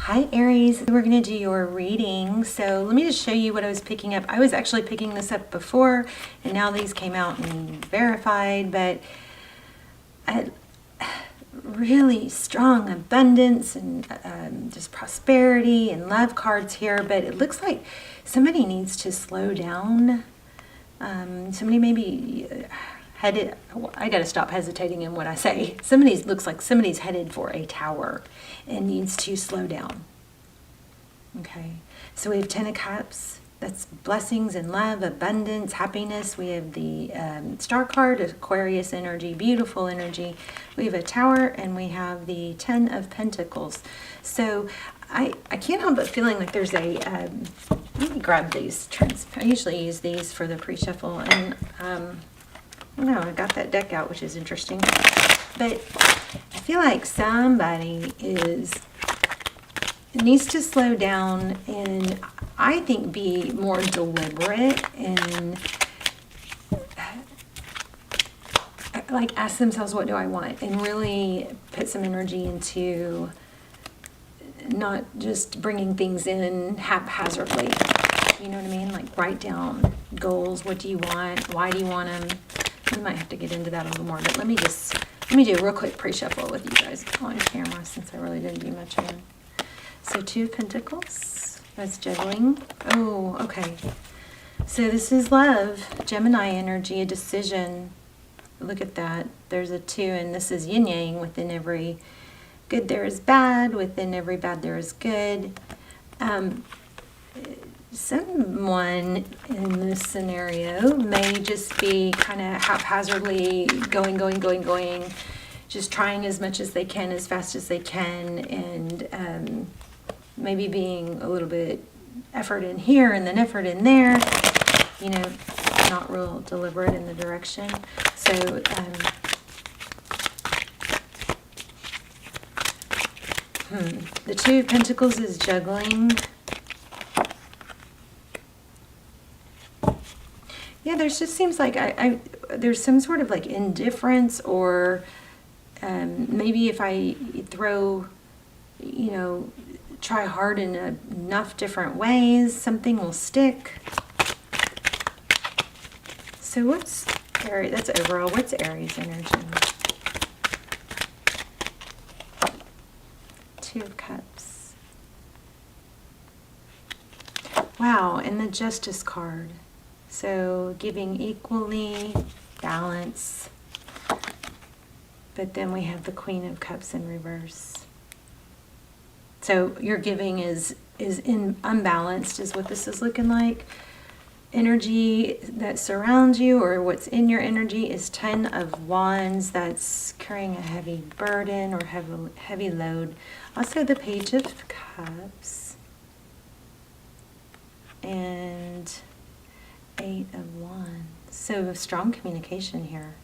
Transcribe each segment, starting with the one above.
Hi Aries, we're going to do your reading. So let me just show you what I was picking up. I was actually picking this up before and now these came out and verified, but really strong abundance and just prosperity and love cards here. But it looks like somebody needs to slow down. Somebody maybe headed, I got to stop hesitating in what I say. Looks like somebody's headed for a tower and needs to slow down. Okay, so we have 10 of Cups. That's blessings and love, abundance, happiness. We have the star card, Aquarius energy, beautiful energy. We have a tower and we have the 10 of Pentacles. So I can't help but feeling like there's a, let me grab these. I usually use these for the pre-shuffle and no, I got that deck out, which is interesting. But I feel like somebody needs to slow down and I think be more deliberate and like ask themselves, what do I want? And really put some energy into not just bringing things in haphazardly. You know what I mean? Like write down goals. What do you want? Why do you want them? We might have to get into that a little more, but let me do a real quick pre-shuffle with you guys on camera since I really didn't do much of it. So 2 of Pentacles, that's juggling. Oh, okay. So this is love, Gemini energy, a decision. Look at that. There's a 2, and this is yin yang. Within every good there is bad. Within every bad there is good. Someone in this scenario may just be kind of haphazardly going, just trying as much as they can, as fast as they can, and maybe being a little bit effort in here and then effort in there, you know, not real deliberate in the direction. So the 2 of Pentacles is juggling. Yeah, there just seems like there's some sort of like indifference, or maybe if I throw, you know, try hard in enough different ways, something will stick. So what's Aries? That's overall. What's Aries energy? 2 of Cups. Wow, and the Justice card. So giving equally, balance. But then we have the Queen of Cups in reverse. So your giving is unbalanced is what this is looking like. Energy that surrounds you, or what's in your energy, is 10 of Wands. That's carrying a heavy burden or heavy load. Also the Page of Cups. And 8 of Wands. So strong communication here.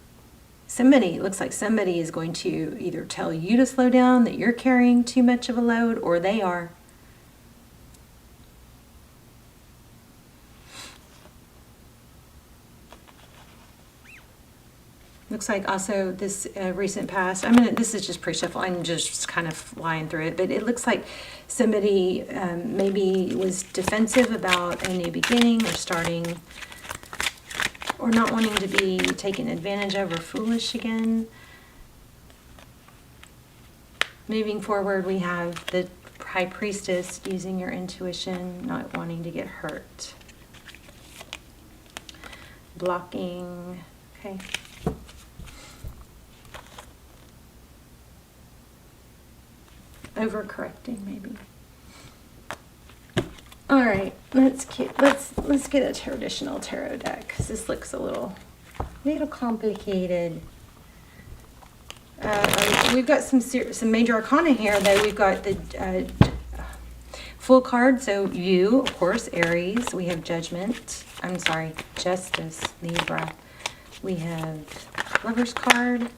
Looks like somebody is going to either tell you to slow down, that you're carrying too much of a load, or they are. Looks like also this recent past, this is just pre-shuffle, I'm just kind of flying through it, but it looks like somebody maybe was defensive about a new beginning or starting, or not wanting to be taken advantage of or foolish again. Moving forward, we have the High Priestess, using your intuition, not wanting to get hurt. Blocking, okay. Overcorrecting, maybe. All right, let's get a traditional tarot deck, because this looks a little complicated. We've got some major arcana here, though. We've got the full card. So you, of course, Aries. We have Justice, Libra. We have Lover's card.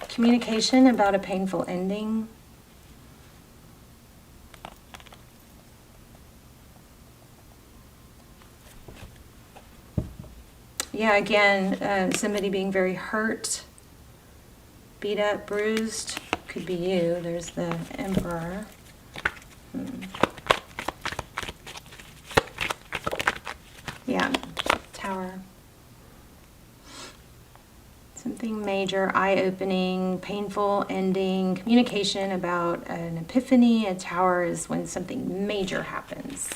Communication about a painful ending. Yeah, again, somebody being very hurt, beat up, bruised. Could be you. There's the Emperor. Yeah, Tower. Something major, eye-opening, painful ending, communication about an epiphany. A Tower is when something major happens.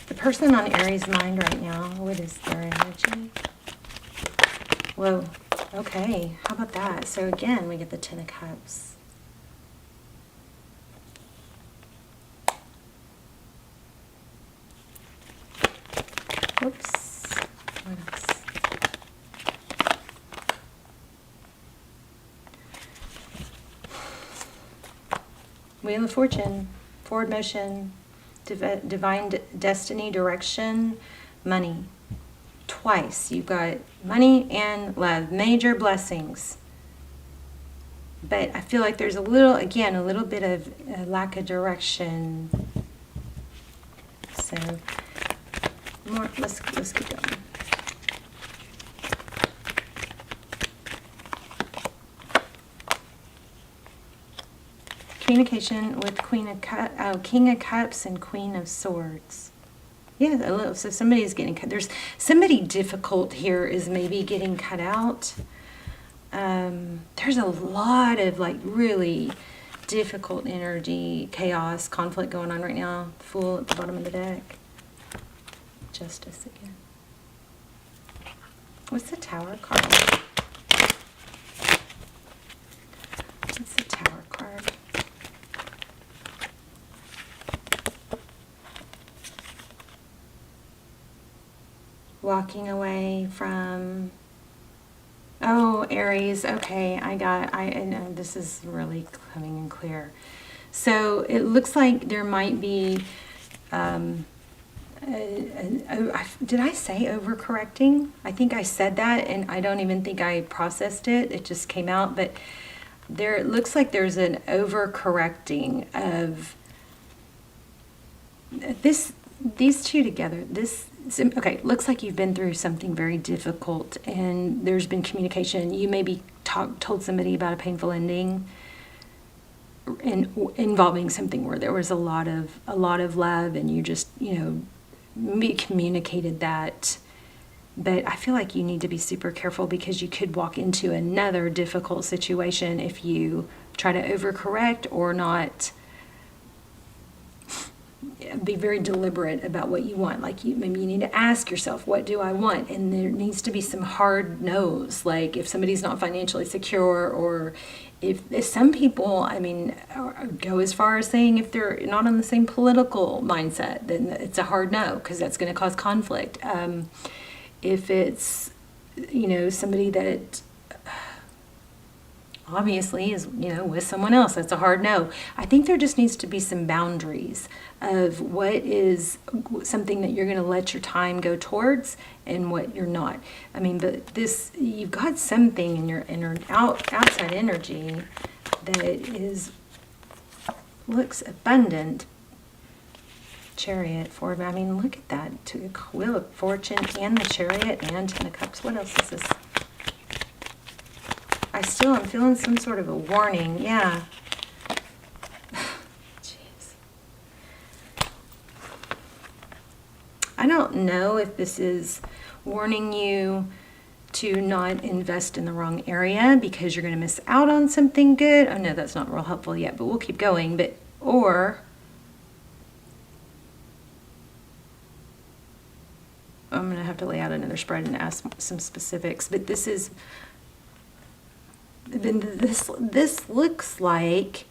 The person on Aries' mind right now, what is their energy? Whoa, okay, how about that? So again, we get the Ten of Cups. Whoops. What else? Wheel of Fortune, forward motion, divine destiny, direction, money. Twice you've got money and love, major blessings. But I feel like there's a little bit of a lack of direction. So more, let's keep going. Communication with King of Cups and Queen of Swords. Yeah, a little. So somebody's getting cut. There's somebody difficult here is maybe getting cut out. There's a lot of like really difficult energy, chaos, conflict going on right now. Fool at the bottom of the deck. Justice again. What's the Tower card? What's the Tower card? Walking away from, oh, Aries. Okay, I know this is really coming in clear. So it looks like there might be, did I say overcorrecting? I think I said that, and I don't even think I processed it. It just came out, but it looks like there's an overcorrecting of these two together. Okay, looks like you've been through something very difficult, and there's been communication. You maybe told somebody about a painful ending, involving something where there was a lot of love, and you just communicated that. But I feel like you need to be super careful, because you could walk into another difficult situation if you try to overcorrect or not. Be very deliberate about what you want. Like maybe you need to ask yourself, what do I want? And there needs to be some hard no's. Like if somebody's not financially secure, or if some people, go as far as saying if they're not on the same political mindset, then it's a hard no, because that's going to cause conflict. If it's, somebody that obviously is, with someone else, that's a hard no. I think there just needs to be some boundaries of what is something that you're going to let your time go towards and what you're not. But you've got something in your outside energy that looks abundant. Chariot, forward. Look at that. To the Wheel of Fortune and the Chariot and Ten of Cups. What else is this? I'm feeling some sort of a warning. Yeah. Jeez. I don't know if this is warning you to not invest in the wrong area because you're going to miss out on something good. Oh no, that's not real helpful yet, but we'll keep going. Or I'm going to have to lay out another spread and ask some specifics. But this looks like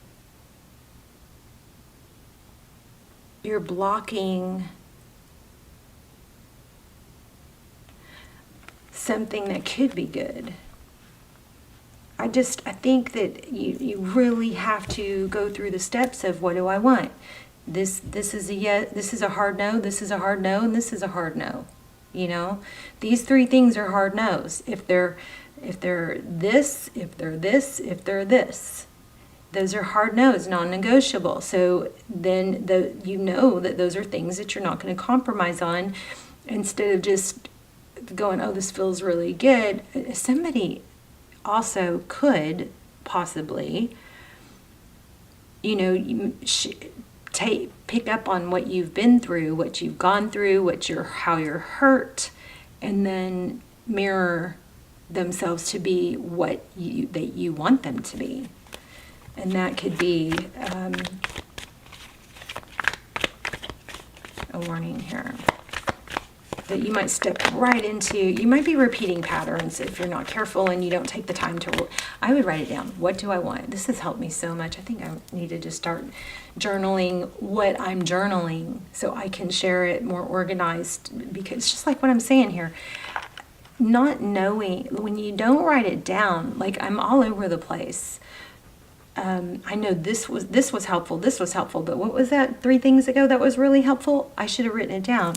you're blocking something that could be good. I think that you really have to go through the steps of, what do I want? This is a yes, this is a hard no, this is a hard no, and this is a hard no. These three things are hard no's. If they're this, if they're this, if they're this. Those are hard no's, non-negotiable. So then you know that those are things that you're not going to compromise on, instead of just going, oh, this feels really good. Somebody also could possibly, you know, pick up on what you've been through, what you've gone through, how you're hurt, and then mirror themselves to be that you want them to be. And that could be a warning here. That you might step right into, you might be repeating patterns if you're not careful and you don't take the time to, I would write it down. What do I want? This has helped me so much. I think I need to just start journaling what I'm journaling so I can share it more organized, because just like what I'm saying here, not knowing, when you don't write it down, like I'm all over the place. I know this was helpful, but what was that 3 things ago that was really helpful? I should have written it down.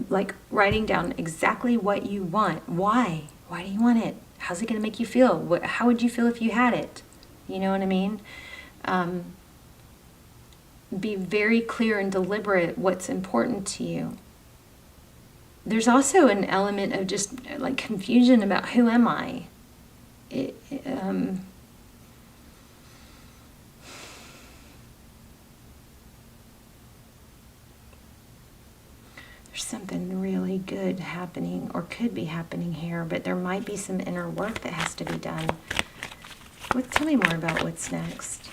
Like writing down exactly what you want. Why do you want it? How's it going to make you feel? How would you feel if you had it? You know what I mean? Be very clear and deliberate what's important to you. There's also an element of just like confusion about who am I? There's something really good happening, or could be happening here, but there might be some inner work that has to be done. Tell me more about what's next,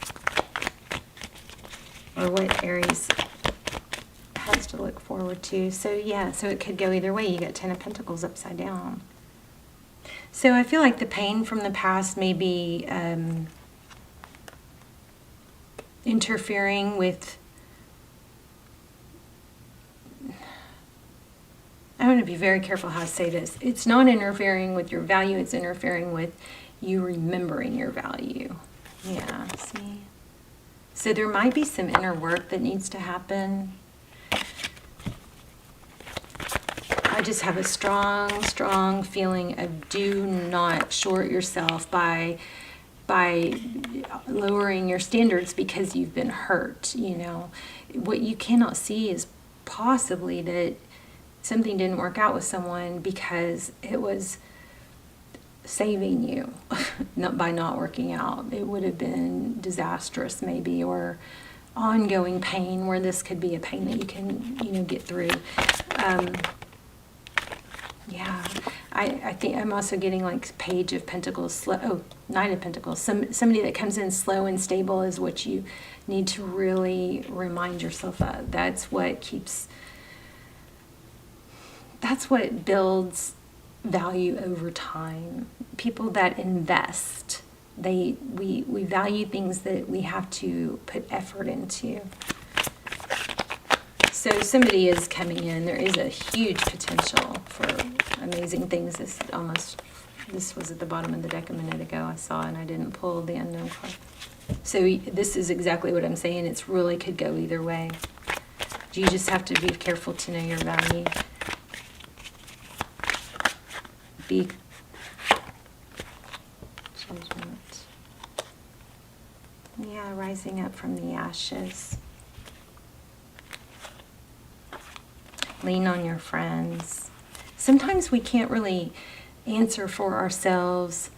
or what Aries has to look forward to. So yeah, so it could go either way. You got 10 of Pentacles upside down. So I feel like the pain from the past may be interfering with, I want to be very careful how I say this. It's not interfering with your value, it's interfering with you remembering your value. Yeah, see? So there might be some inner work that needs to happen. I just have a strong feeling of do not short yourself by lowering your standards because you've been hurt, you know. What you cannot see is possibly that something didn't work out with someone because it was saving you, not by not working out. It would have been disastrous maybe, or ongoing pain, where this could be a pain that you can, you know, get through. Yeah, I think I'm also getting like Page of Pentacles, Knight of Pentacles. Somebody that comes in slow and stable is what you need to really remind yourself of. That's what builds value over time. People that invest, we value things that we have to put effort into. So somebody is coming in. There is a huge potential for amazing things. This was at the bottom of the deck a minute ago. I saw, and I didn't pull the unknown card. So this is exactly what I'm saying. It's really could go either way. You just have to be careful to know your value. Judgment. Yeah, rising up from the ashes. Lean on your friends. Sometimes we can't really answer for ourselves.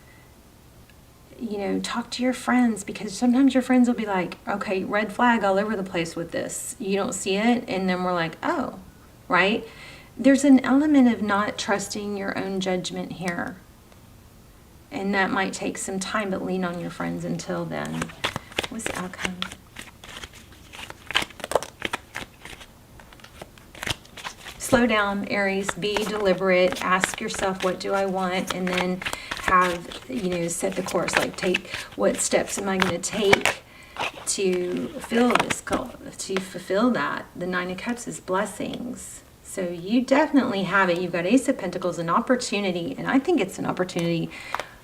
You know, talk to your friends, because sometimes your friends will be like, okay, red flag all over the place with this. You don't see it, and then we're like, oh, right? There's an element of not trusting your own judgment here. And that might take some time, but lean on your friends until then. What's the outcome? Slow down, Aries. Be deliberate. Ask yourself, what do I want? And then have, you know, set the course. Like, what steps am I going to take to fulfill that? The Nine of Cups is blessings. So you definitely have it. You've got Ace of Pentacles, an opportunity. And I think it's an opportunity.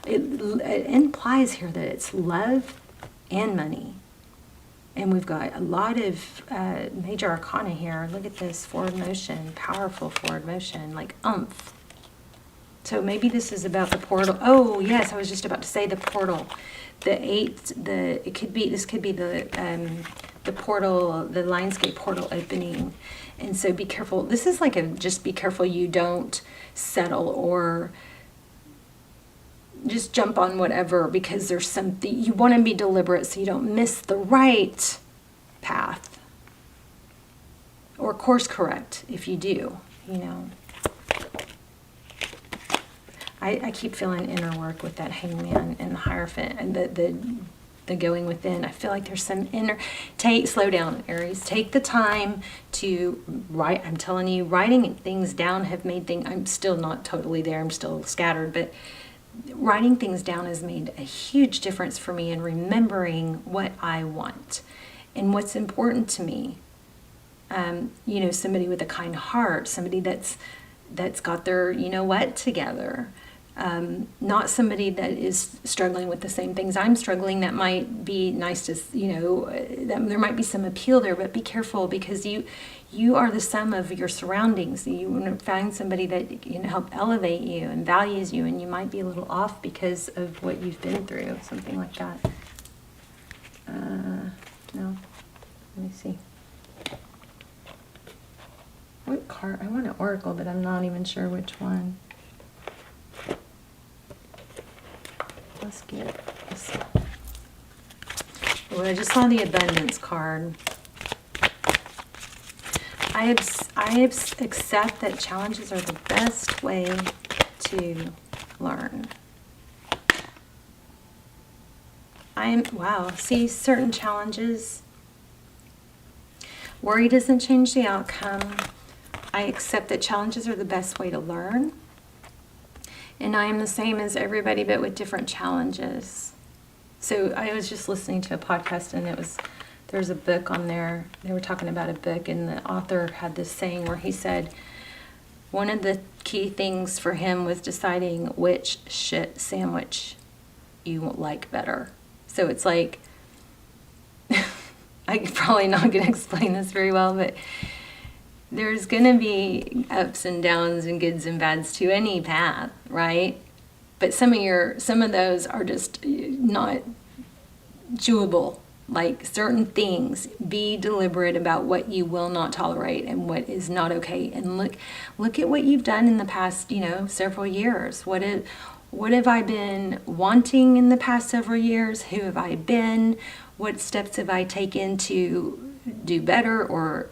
It implies here that it's love and money. And we've got a lot of major arcana here. Look at this, forward motion, powerful forward motion, like oomph. So maybe this is about the portal. Oh, yes, I was just about to say the portal. This could be the portal, the Lionsgate portal opening. And so be careful. This is like just be careful you don't settle or just jump on whatever, because there's something, you want to be deliberate so you don't miss the right path. Or course correct if you do, you know. I keep feeling inner work with that Hangman and the Hierophant and the going within. I feel like there's some inner, slow down, Aries. Take the time to write. I'm telling you, writing things down have made things, I'm still not totally there. I'm still scattered, but writing things down has made a huge difference for me in remembering what I want and what's important to me. You know, somebody with a kind heart, somebody that's got their, you know what, together. Not somebody that is struggling with the same things I'm struggling. That might be nice to, you know, that there might be some appeal there, but be careful, because you are the sum of your surroundings. You want to find somebody that can help elevate you and values you, and you might be a little off because of what you've been through, something like that. No, let me see. What card? I want an oracle, but I'm not even sure which one. Let's get this one. Oh, I just saw the abundance card. I accept that challenges are the best way to learn. Wow, see, certain challenges, worry doesn't change the outcome. I accept that challenges are the best way to learn. And I am the same as everybody, but with different challenges. So I was just listening to a podcast, and there's a book on there. They were talking about a book, and the author had this saying where he said one of the key things for him was deciding which shit sandwich you like better. So it's like, I'm probably not going to explain this very well, but there's going to be ups and downs and goods and bads to any path, right? But some of those are just not chewable. Like certain things, be deliberate about what you will not tolerate and what is not okay. And look at what you've done in the past, you know, several years. What have I been wanting in the past several years? Who have I been? What steps have I taken to do better or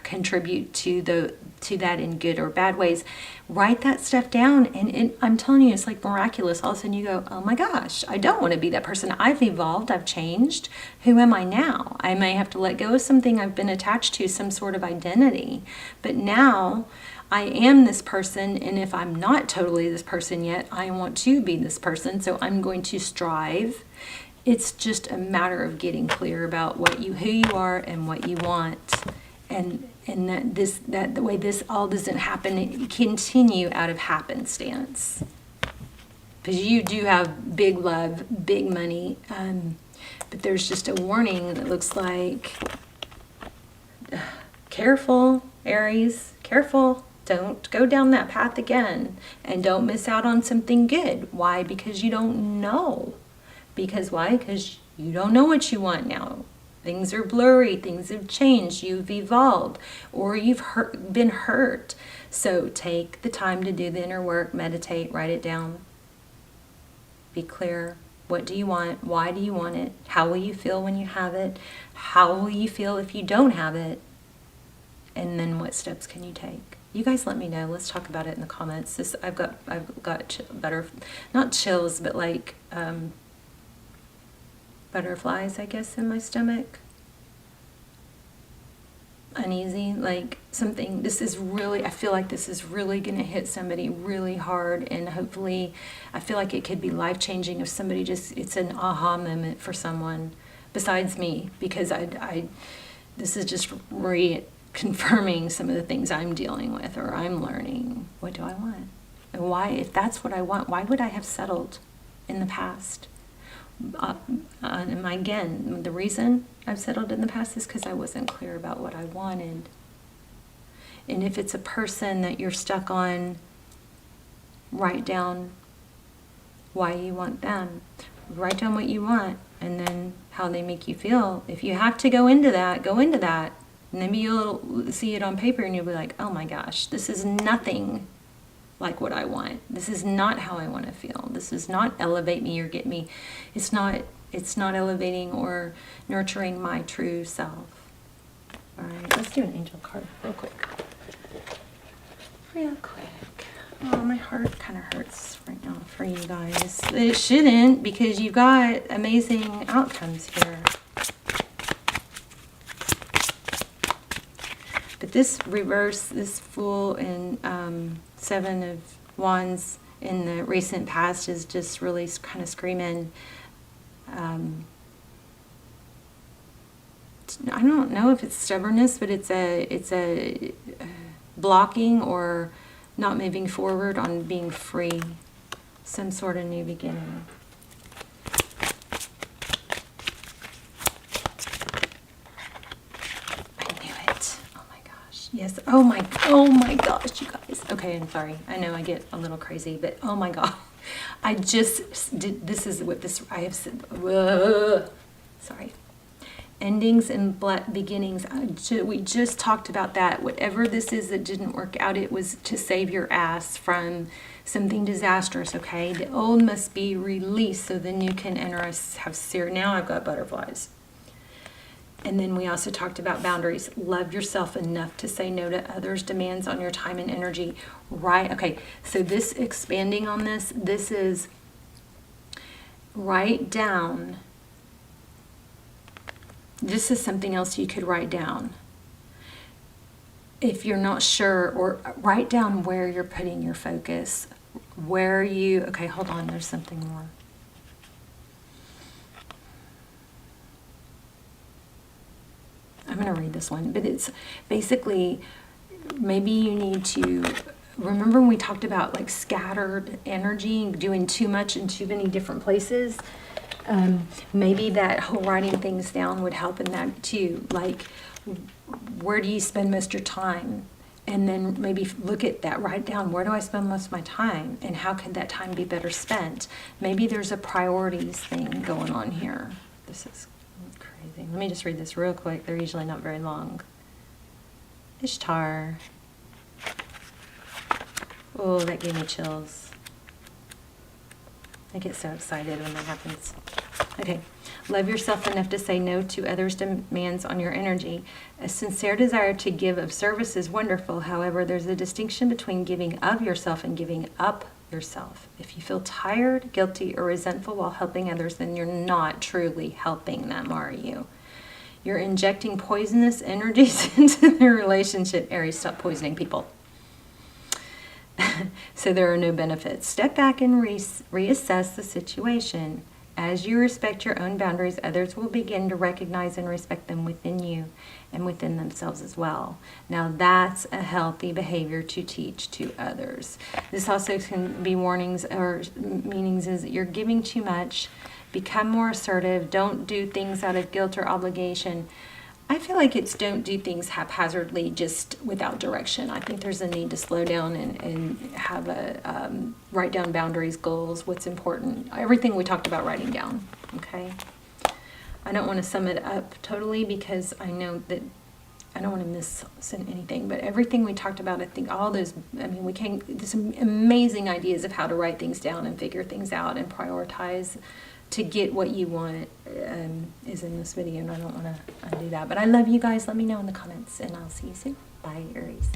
contribute to that in good or bad ways? Write that stuff down, and I'm telling you, it's like miraculous. All of a sudden you go, oh my gosh, I don't want to be that person. I've evolved, I've changed. Who am I now? I may have to let go of something I've been attached to, some sort of identity, but now I am this person, and if I'm not totally this person yet, I want to be this person, so I'm going to strive. It's just a matter of getting clear about who you are and what you want, and that the way this all doesn't happen, continue out of happenstance, because you do have big love, big money, but there's just a warning that looks like, careful, Aries, careful. Don't go down that path again, and don't miss out on something good. Why? Because you don't know. Because why? Because you don't know what you want now. Things are blurry. Things have changed. You've evolved, or you've been hurt. So take the time to do the inner work, meditate, write it down. Be clear. What do you want? Why do you want it? How will you feel when you have it? How will you feel if you don't have it? And then what steps can you take? You guys let me know. Let's talk about it in the comments. I've got better, not chills, but like butterflies, I guess, in my stomach. Uneasy, like something. I feel like this is really going to hit somebody really hard, and hopefully, I feel like it could be life-changing if somebody it's an aha moment for someone besides me, because this is just confirming some of the things I'm dealing with or I'm learning. What do I want? And why, if that's what I want, why would I have settled in the past? And again, the reason I've settled in the past is because I wasn't clear about what I wanted. And if it's a person that you're stuck on, write down why you want them. Write down what you want, and then how they make you feel. If you have to go into that, go into that. And maybe you'll see it on paper and you'll be like, oh my gosh, this is nothing like what I want. This is not how I want to feel. This does not elevate me or get me. It's not elevating or nurturing my true self. All right, let's do an angel card real quick. Real quick. Oh, my heart kind of hurts right now for you guys. It shouldn't, because you've got amazing outcomes here. But this reverse, this Fool and Seven of Wands in the recent past is just really kind of screaming. I don't know if it's stubbornness, but it's a blocking or not moving forward on being free. Some sort of new beginning. Yes. Oh my gosh, you guys. Okay, I'm sorry. I know I get a little crazy, but oh my God. I just did, this is what this, I have said, sorry. Endings and beginnings. We just talked about that. Whatever this is that didn't work out, it was to save your ass from something disastrous, okay? The old must be released so the new can enter us. Now I've got butterflies. And then we also talked about boundaries. Love yourself enough to say no to others' demands on your time and energy. Right? Okay, so this, expanding on this, this is write down. This is something else you could write down. If you're not sure, or write down where you're putting your focus. Where you, okay, hold on, there's something more. I'm going to read this one, but it's basically, maybe you need to remember when we talked about like scattered energy, doing too much in too many different places. Maybe that whole writing things down would help in that too. Like, where do you spend most of your time? And then maybe look at that, write down, where do I spend most of my time? And how could that time be better spent? Maybe there's a priorities thing going on here. This is crazy. Let me just read this real quick. They're usually not very long. Ishtar. Oh, that gave me chills. I get so excited when that happens. Okay. Love yourself enough to say no to others' demands on your energy. A sincere desire to give of service is wonderful. However, there's a distinction between giving of yourself and giving up yourself. If you feel tired, guilty, or resentful while helping others, then you're not truly helping them, are you? You're injecting poisonous energies into the relationship. Aries, stop poisoning people. So there are no benefits. Step back and reassess the situation. As you respect your own boundaries, others will begin to recognize and respect them within you and within themselves as well. Now that's a healthy behavior to teach to others. This also can be warnings or meanings is that you're giving too much. Become more assertive. Don't do things out of guilt or obligation. I feel like it's don't do things haphazardly, just without direction. I think there's a need to slow down and have a write down boundaries, goals, what's important. Everything we talked about writing down, okay? I don't want to sum it up totally because I know that I don't want to miss anything, but everything we talked about, I think all those, I mean, we came to some amazing ideas of how to write things down and figure things out and prioritize to get what you want is in this video, and I don't want to undo that. But I love you guys. Let me know in the comments, and I'll see you soon. Bye, Aries.